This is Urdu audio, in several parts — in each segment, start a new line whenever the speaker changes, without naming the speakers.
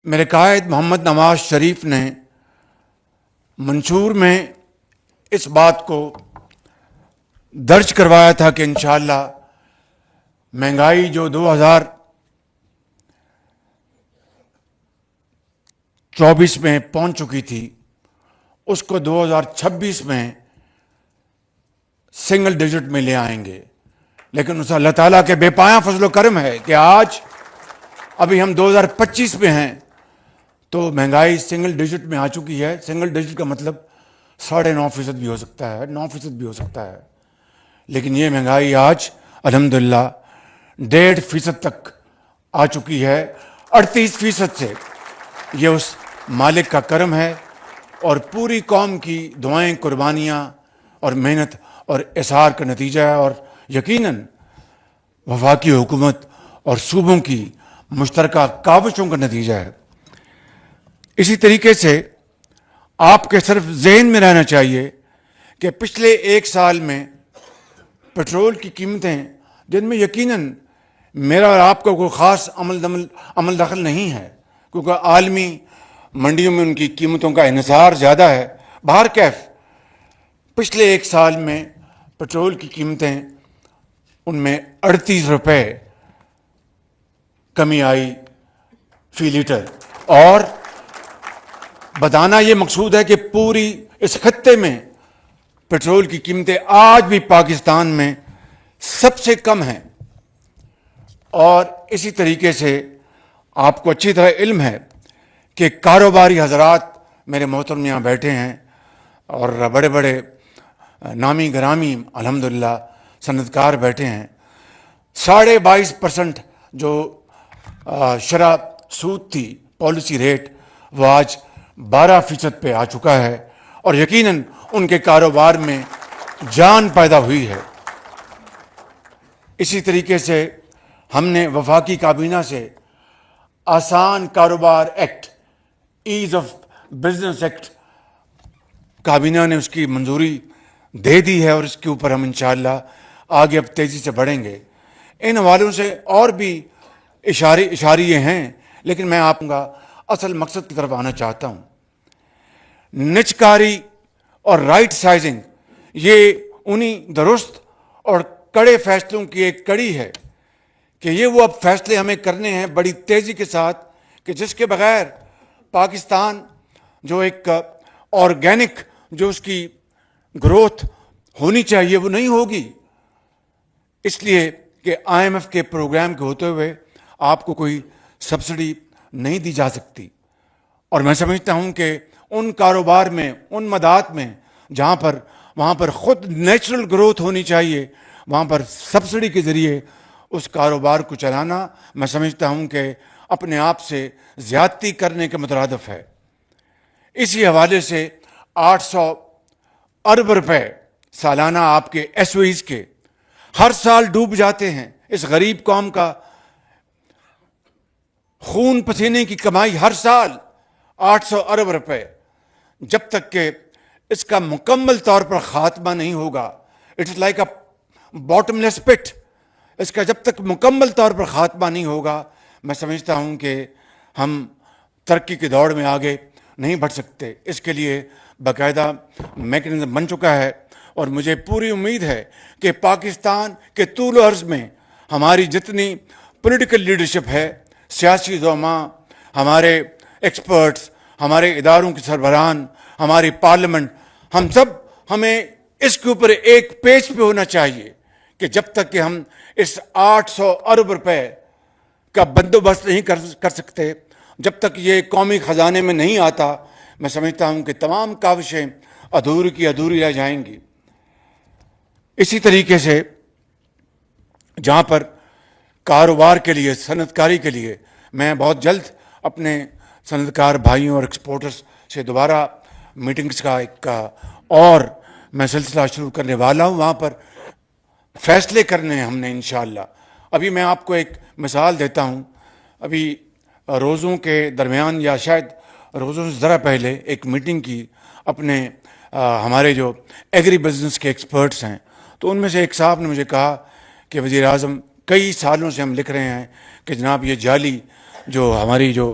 میرے قائد محمد نواز شریف نے منشور میں اس بات کو درج کروایا تھا کہ انشاءاللہ مہنگائی جو 2024 میں پہنچ چکی تھی اس کو 2026 میں سنگل ڈیجٹ میں لے آئیں گے. لیکن اس اللہ تعالیٰ کے بے پایاں فضل و کرم ہے کہ آج ابھی ہم 2025 میں ہیں تو مہنگائی سنگل ڈیجٹ میں آ چکی ہے. سنگل ڈیجٹ کا مطلب 9.5% بھی ہو سکتا ہے, 9% بھی ہو سکتا ہے. لیکن یہ مہنگائی آج الحمدللہ 1.5% تک آ چکی ہے. 38% سے یہ اس مالک کا کرم ہے اور پوری قوم کی دعائیں, قربانیاں اور محنت اور اصرار کا نتیجہ ہے, اور یقیناً وفاقی حکومت اور صوبوں کی مشترکہ کاوشوں کا نتیجہ ہے. اسی طریقے سے آپ کے صرف ذہن میں رہنا چاہیے کہ پچھلے ایک سال میں پٹرول کی قیمتیں, جن میں یقیناً میرا اور آپ کا کوئی خاص عمل دخل نہیں ہے کیونکہ عالمی منڈیوں میں ان کی قیمتوں کا انحصار زیادہ ہے, بہر کیف پچھلے ایک سال میں پٹرول کی قیمتیں ان میں 38 روپے کمی آئی فی لیٹر. اور بتانا یہ مقصود ہے کہ پوری اس خطے میں پٹرول کی قیمتیں آج بھی پاکستان میں سب سے کم ہیں. اور اسی طریقے سے آپ کو اچھی طرح علم ہے کہ کاروباری حضرات میرے محترم یہاں بیٹھے ہیں اور بڑے بڑے نامی گرامی الحمدللہ صنعتکار بیٹھے ہیں. 22.5% جو شرح سود تھی پالیسی ریٹ, وہ آج 12% پہ آ چکا ہے اور یقیناً ان کے کاروبار میں جان پیدا ہوئی ہے. اسی طریقے سے ہم نے وفاقی کابینہ سے آسان کاروبار act, as of business act, کابینہ نے اس کی منظوری دے دی ہے اور اس کے اوپر ہم انشاءاللہ آگے اب تیزی سے بڑھیں گے. ان حوالوں سے اور بھی اشاریے ہیں, لیکن میں آپ کا اصل مقصد کی طرف آنا چاہتا ہوں. نچکاری اور رائٹ سائزنگ یہ انہی درست اور کڑے فیصلوں کی ایک کڑی ہے کہ یہ وہ اب فیصلے ہمیں کرنے ہیں بڑی تیزی کے ساتھ کہ جس کے بغیر پاکستان جو ایک آرگینک جو اس کی گروتھ ہونی چاہیے وہ نہیں ہوگی. اس لیے کہ IMF کے پروگرام کے ہوتے ہوئے آپ کو کوئی سبسڈی نہیں دی جا سکتی. اور میں سمجھتا ہوں کہ ان کاروبار میں, ان مدات میں وہاں پر خود نیچرل گروتھ ہونی چاہیے, وہاں پر سبسڈی کے ذریعے اس کاروبار کو چلانا میں سمجھتا ہوں کہ اپنے آپ سے زیادتی کرنے کے مترادف ہے. اسی حوالے سے 800 ارب روپے سالانہ آپ کے SOEs کے ہر سال ڈوب جاتے ہیں. اس غریب قوم کا خون پسینے کی کمائی ہر سال 800 ارب روپے, جب تک کہ اس کا مکمل طور پر خاتمہ نہیں ہوگا, اٹس لائک اے باٹم لیس پٹ, اس کا جب تک مکمل طور پر خاتمہ نہیں ہوگا میں سمجھتا ہوں کہ ہم ترقی کی دوڑ میں آگے نہیں بڑھ سکتے. اس کے لیے باقاعدہ میکنزم بن چکا ہے اور مجھے پوری امید ہے کہ پاکستان کے طول و عرض میں ہماری جتنی پولیٹیکل لیڈرشپ ہے, سیاسی زعماء, ہمارے ایکسپرٹس, ہمارے اداروں کے سربراہان, ہماری پارلیمنٹ, ہمیں اس کے اوپر ایک پیج پہ ہونا چاہیے کہ جب تک کہ ہم اس 800 ارب روپے کا بندوبست نہیں کر سکتے, جب تک یہ قومی خزانے میں نہیں آتا, میں سمجھتا ہوں کہ تمام کاوشیں ادھوری کی ادھوری رہ جائیں گی. اسی طریقے سے جہاں پر کاروبار کے لیے, صنعت کاری کے لیے میں بہت جلد اپنے صنعتکار بھائیوں اور ایکسپورٹرز سے دوبارہ میٹنگز کا ایک اور میں سلسلہ شروع کرنے والا ہوں, وہاں پر فیصلے کرنے ہیں ہم نے انشاءاللہ. ابھی میں آپ کو ایک مثال دیتا ہوں. ابھی روزوں کے درمیان یا شاید روزوں سے ذرا پہلے ایک میٹنگ کی اپنے ہمارے جو ایگری بزنس کے ایکسپرٹس ہیں, تو ان میں سے ایک صاحب نے مجھے کہا کہ وزیر اعظم کئی سالوں سے ہم لکھ رہے ہیں کہ جناب یہ جعلی جو ہماری جو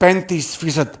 35%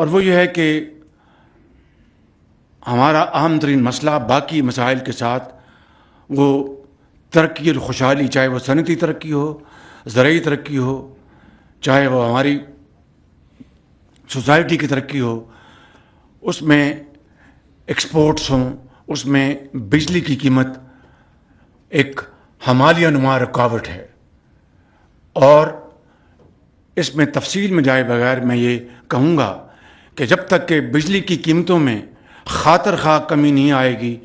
اور وہ یہ ہے کہ ہمارا اہم ترین مسئلہ باقی مسائل کے ساتھ وہ ترقی اور خوشحالی، چاہے وہ صنعتی ترقی ہو، زرعی ترقی ہو، چاہے وہ ہماری سوسائٹی کی ترقی ہو، اس میں ایکسپورٹس ہوں، اس میں بجلی کی قیمت ایک ہمالیہ نما رکاوٹ ہے. اور اس میں تفصیل میں جائے بغیر میں یہ کہوں گا کہ جب تک کہ بجلی کی قیمتوں میں خاطر خواہ کمی نہیں آئے گی،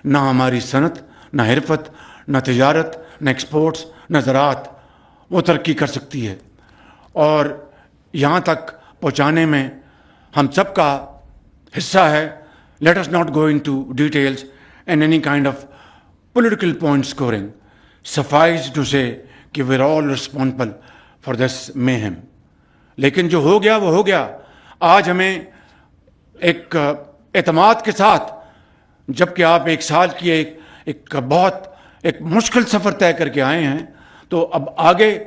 نہ ہماری صنعت، نہ حرفت، نہ تجارت، نہ ایکسپورٹس، نہ زراعت وہ ترقی کر سکتی ہے. اور یہاں تک پہنچانے میں ہم سب کا حصہ ہے. Let us not go into details and any kind of political point scoring. Suffice to say کہ we're all responsible for this mayhem. لیکن جو ہو گیا وہ ہو گیا. آج ہمیں ایک اعتماد کے ساتھ، جب کہ آپ ایک سال کی ایک بہت ایک مشکل سفر طے کر کے آئے ہیں، تو اب آگے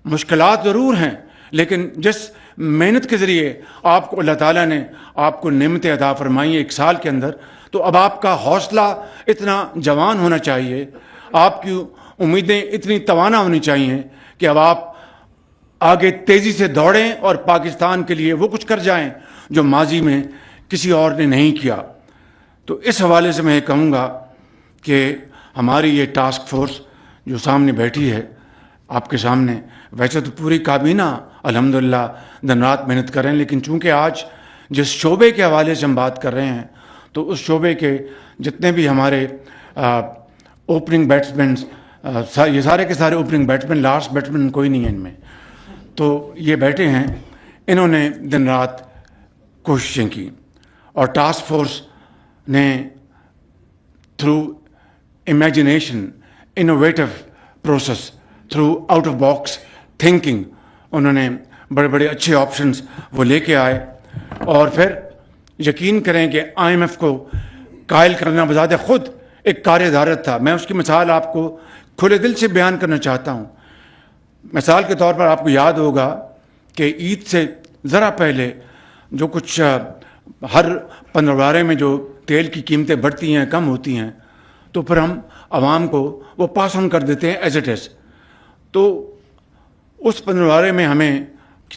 مشکلات ضرور ہیں، لیکن جس محنت کے ذریعے آپ کو اللہ تعالیٰ نے آپ کو نعمتیں عطا فرمائی ہیں ایک سال کے اندر، تو اب آپ کا حوصلہ اتنا جوان ہونا چاہیے، آپ کی امیدیں اتنی توانا ہونی چاہیے کہ اب آپ آگے تیزی سے دوڑیں اور پاکستان کے لیے وہ کچھ کر جائیں جو ماضی میں کسی اور نے نہیں کیا. تو اس حوالے سے میں یہ کہوں گا کہ ہماری یہ ٹاسک فورس جو سامنے بیٹھی ہے آپ کے سامنے، ویسے تو پوری کابینہ الحمدللہ دن رات محنت کر رہے ہیں، لیکن چونکہ آج جس شعبے کے حوالے سے ہم بات کر رہے ہیں تو اس شعبے کے جتنے بھی ہمارے اوپننگ بیٹسمین، یہ سارے کے سارے اوپننگ بیٹسمین، لاسٹ بیٹسمین کوئی نہیں ہے ان میں، تو یہ بیٹھے ہیں، انہوں نے دن رات کوششیں کی. اور ٹاسک فورس نے through imagination, innovative process, through out of box thinking, انہوں نے بڑے بڑے اچھے آپشنز وہ لے کے آئے. اور پھر یقین کریں کہ IMF کو قائل کرنا بذات خود ایک کار عدالت تھا. میں اس کی مثال آپ کو کھلے دل سے بیان کرنا چاہتا ہوں. مثال کے طور پر آپ کو یاد ہوگا کہ عید سے ذرا پہلے جو کچھ ہر 15 میں جو تیل کی قیمتیں بڑھتی ہیں، کم ہوتی ہیں، تو پھر ہم عوام کو وہ پاس آن کر دیتے ہیں ایز اٹ از. تو اس 15 میں ہمیں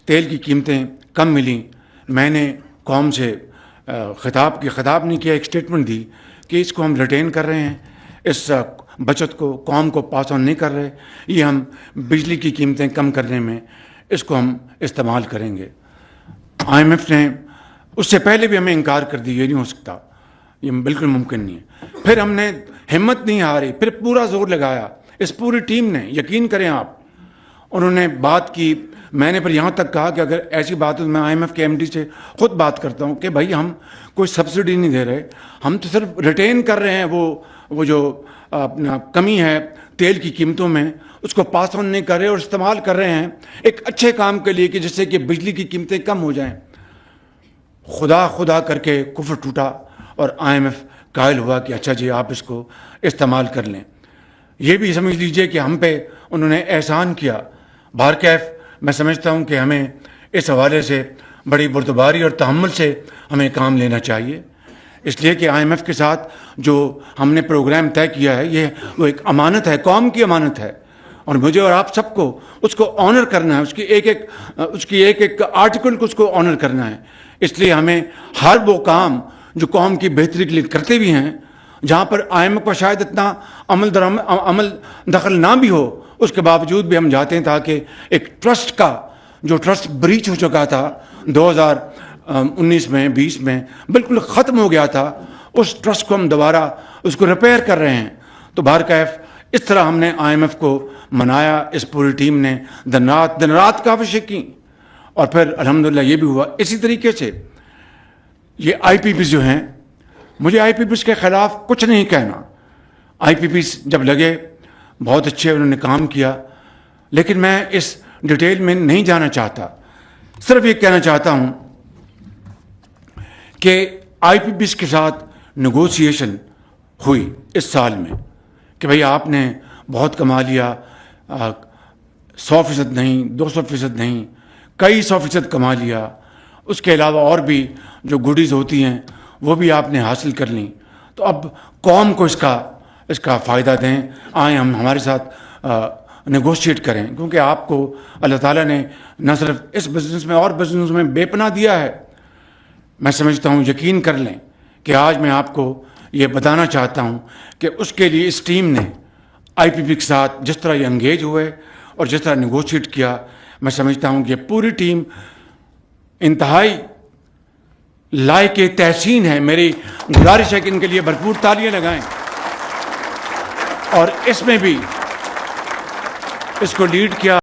تیل کی قیمتیں کم ملیں. میں نے قوم سے خطاب نہیں کیا، ایک اسٹیٹمنٹ دی کہ اس کو ہم ریٹین کر رہے ہیں، اس بچت کو قوم کو پاس آن نہیں کر رہے، یہ ہم بجلی کی قیمتیں کم کرنے میں اس کو ہم استعمال کریں گے. IMF نے اس سے پہلے بھی ہمیں انکار کر دی، یہ نہیں ہو سکتا، یہ بالکل ممکن نہیں ہے. پھر ہم نے ہمت نہیں ہاری، پھر پورا زور لگایا. اس پوری ٹیم نے، یقین کریں آپ، انہوں نے بات کی. میں نے پھر یہاں تک کہا کہ اگر ایسی بات ہو تو میں IMF کے MD سے خود بات کرتا ہوں کہ بھائی ہم کوئی سبسڈی نہیں دے رہے، ہم تو صرف ریٹین کر رہے ہیں وہ جو اپنا کمی ہے تیل کی قیمتوں میں، اس کو پاس آن نہیں کر رہے اور استعمال کر رہے ہیں ایک اچھے کام کے لیے کہ جس سے کہ بجلی کی قیمتیں کم ہو جائیں. خدا کر کے کفر ٹوٹا اور IMF قائل ہوا کہ اچھا جی آپ اس کو استعمال کر لیں. یہ بھی سمجھ لیجئے کہ ہم پہ انہوں نے احسان کیا. بہرکیف میں سمجھتا ہوں کہ ہمیں اس حوالے سے بڑی بردباری اور تحمل سے ہمیں کام لینا چاہیے، اس لیے کہ IMF کے ساتھ جو ہم نے پروگرام طے کیا ہے یہ وہ ایک امانت ہے، قوم کی امانت ہے، اور مجھے اور آپ سب کو اس کو آنر کرنا ہے، اس کی ایک ایک آرٹیکل کو اس کو آنر کرنا ہے. اس لیے ہمیں ہر وہ کام جو قوم کی بہتری کے لیے کرتے بھی ہیں، جہاں پر IMF کو شاید اتنا عمل دخل نہ بھی ہو، اس کے باوجود بھی ہم جاتے ہیں تاکہ ایک ٹرسٹ بریچ ہو چکا تھا 2019 میں 20 میں بالکل ختم ہو گیا تھا، اس ٹرسٹ کو ہم دوبارہ اس کو ریپیئر کر رہے ہیں. تو بہرکیف اس طرح ہم نے IMF کو منایا. اس پوری ٹیم نے دن رات کاوشیں کی اور پھر الحمدللہ یہ بھی ہوا. اسی طریقے سے یہ IPPs جو ہیں، مجھے IPPs کے خلاف کچھ نہیں کہنا. IPPs جب لگے بہت اچھے انہوں نے کام کیا، لیکن میں اس ڈیٹیل میں نہیں جانا چاہتا. صرف یہ کہنا چاہتا ہوں کہ IPPs کے ساتھ نیگوسیشن ہوئی اس سال میں کہ بھئی آپ نے بہت کما لیا، 100% نہیں، 200% نہیں، کئی 100% کما لیا. اس کے علاوہ اور بھی جو گڈیز ہوتی ہیں وہ بھی آپ نے حاصل کر لیں. تو اب قوم کو اس کا فائدہ دیں. آئیں ہم ہمارے ساتھ نیگوشیٹ کریں, کیونکہ آپ کو اللہ تعالیٰ نے نہ صرف اس بزنس میں اور بزنس میں بے پناہ دیا ہے. میں سمجھتا ہوں, یقین کر لیں کہ آج میں آپ کو یہ بتانا چاہتا ہوں کہ اس کے لیے اس ٹیم نے آئی پی پی کے ساتھ جس طرح یہ انگیج ہوئے اور جس طرح نیگوشیٹ کیا, میں سمجھتا ہوں کہ پوری ٹیم انتہائی لائق تحسین ہے. میری گزارش ہے کہ ان کے لیے بھرپور تالیاں لگائیں. اور اس میں بھی اس کو لیڈ کیا